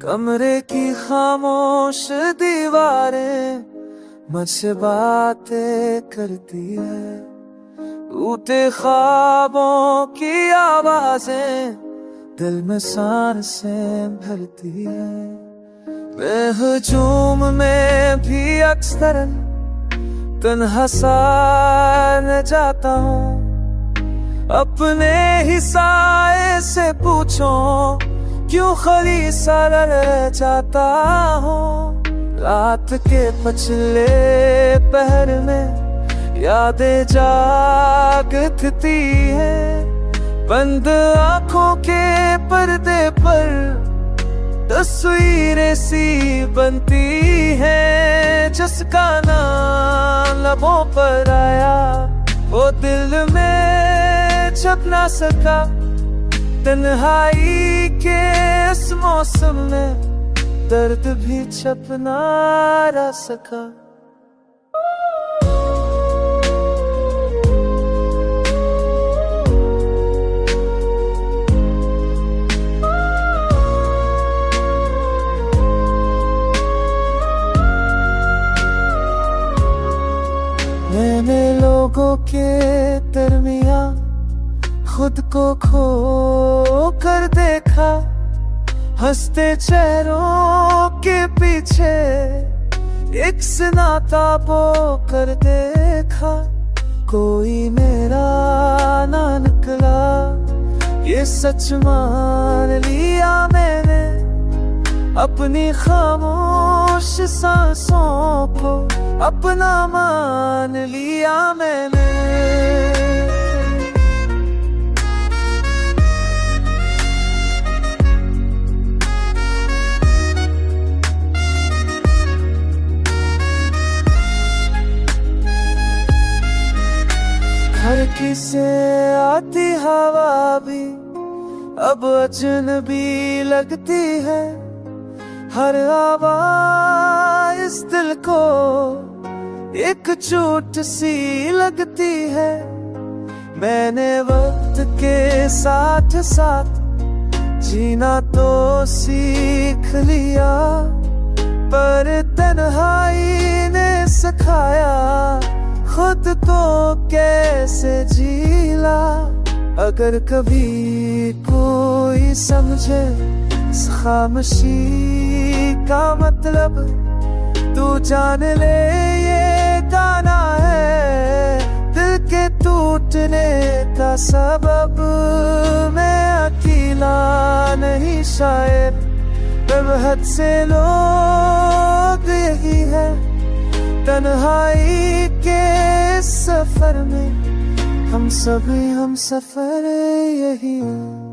कमरे की खामोश दीवारें मुझसे बातें करती है, टूटे ख्वाबों की आवाजें दिल में सांसें भरती है। मैं हजूम में भी अक्सर तन्हा सा न जाता हूँ, अपने ही साए से पूछो क्यों खाली सा रह जाता हूँ। रात के पछले पहर में यादें जागती है, बंद आंखों के पर्दे पर तस्वीरें सी बनती है। जिसका नाम लबों पर आया वो दिल में छप ना सका, तन्हाई के इस मौसम में दर्द भी छप ना रह सका। मैंने लोगों के दरमिया खुद को खो कर देखा, हंसते चेहरों के पीछे एक नाता बो कर देखा। कोई मेरा ना निकला, ये सच मान लिया मैंने, अपनी खामोश सांसों को अपना मान लिया मैंने। हर किसे आती हवा भी अब अजनबी लगती है, हर आवाज इस दिल को एक चोट सी लगती है। मैंने वक्त के साथ साथ जीना तो सीख लिया, पर तन्हाई ने सिखाया खुद को कैसे जीला। अगर कभी कोई समझे इस खामोशी का मतलब, तू जान ले ये गाना है दिल के टूटने का सबब। मैं अकेला नहीं शायद, बहुत से लोग यही है, तन्हाई के सफर में हम सफर यही है।